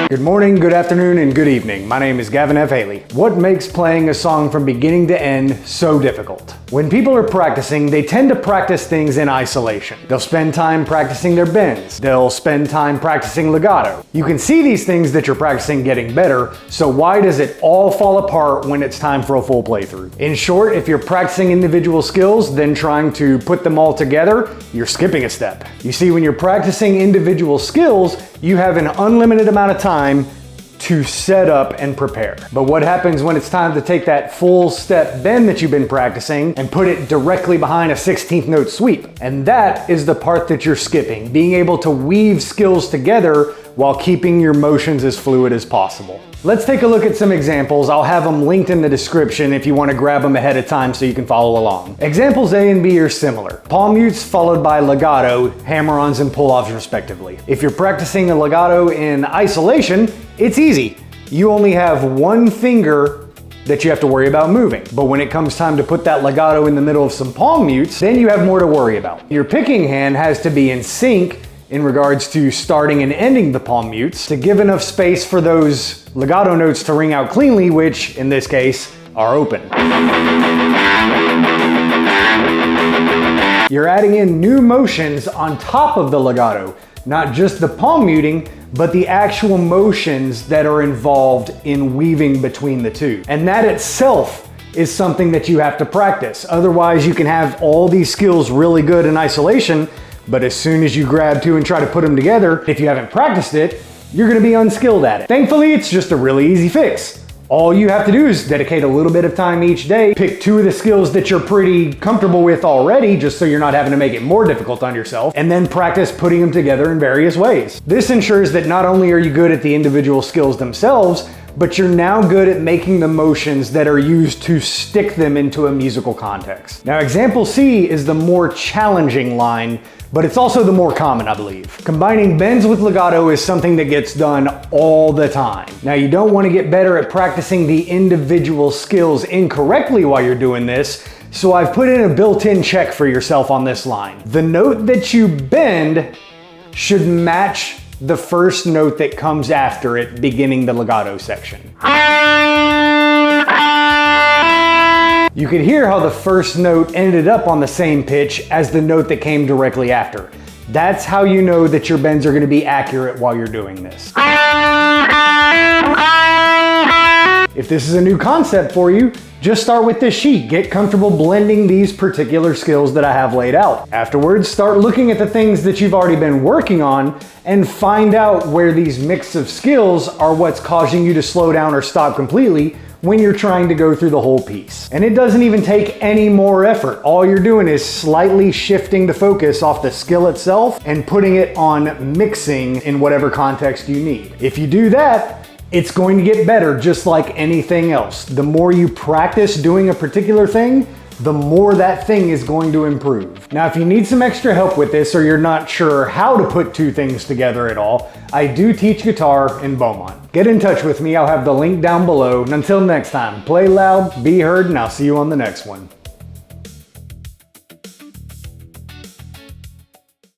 Good morning, good afternoon, and good evening. My name is Gavin F. Haley. What makes playing a song from beginning to end so difficult? When people are practicing, they tend to practice things in isolation. They'll spend time practicing their bends. They'll spend time practicing legato. You can see these things that you're practicing getting better, so why does it all fall apart when it's time for a full playthrough? In short, if you're practicing individual skills, then trying to put them all together, you're skipping a step. You see, when you're practicing individual skills, you have an unlimited amount of time to set up and prepare. But what happens when it's time to take that full step bend that you've been practicing and put it directly behind a 16th note sweep? And that is the part that you're skipping, being able to weave skills together while keeping your motions as fluid as possible. Let's take a look at some examples. I'll have them linked in the description if you want to grab them ahead of time so you can follow along. Examples A and B are similar. Palm mutes followed by legato, hammer-ons and pull-offs respectively. If you're practicing a legato in isolation, it's easy. You only have one finger that you have to worry about moving. But when it comes time to put that legato in the middle of some palm mutes, then you have more to worry about. Your picking hand has to be in sync in regards to starting and ending the palm mutes to give enough space for those legato notes to ring out cleanly, which in this case are open. You're adding in new motions on top of the legato, not just the palm muting, but the actual motions that are involved in weaving between the two. And that itself is something that you have to practice. Otherwise, you can have all these skills really good in isolation, but as soon as you grab two and try to put them together, if you haven't practiced it, you're gonna be unskilled at it. Thankfully, it's just a really easy fix. All you have to do is dedicate a little bit of time each day, pick two of the skills that you're pretty comfortable with already, just so you're not having to make it more difficult on yourself, and then practice putting them together in various ways. This ensures that not only are you good at the individual skills themselves, but you're now good at making the motions that are used to stick them into a musical context. Now, example C is the more challenging line, but it's also the more common, I believe. Combining bends with legato is something that gets done all the time. Now, you don't want to get better at practicing the individual skills incorrectly while you're doing this, so I've put in a built-in check for yourself on this line. The note that you bend should match the first note that comes after it, beginning the legato section. You could hear how the first note ended up on the same pitch as the note that came directly after. That's how you know that your bends are going to be accurate while you're doing this. If this is a new concept for you, just start with this sheet. Get comfortable blending these particular skills that I have laid out. Afterwards, start looking at the things that you've already been working on and find out where these mix of skills are what's causing you to slow down or stop completely when you're trying to go through the whole piece. And it doesn't even take any more effort. All you're doing is slightly shifting the focus off the skill itself and putting it on mixing in whatever context you need. If you do that, it's going to get better just like anything else. The more you practice doing a particular thing, the more that thing is going to improve. Now, if you need some extra help with this or you're not sure how to put two things together at all, I do teach guitar in Beaumont. Get in touch with me, I'll have the link down below. And until next time, play loud, be heard, and I'll see you on the next one.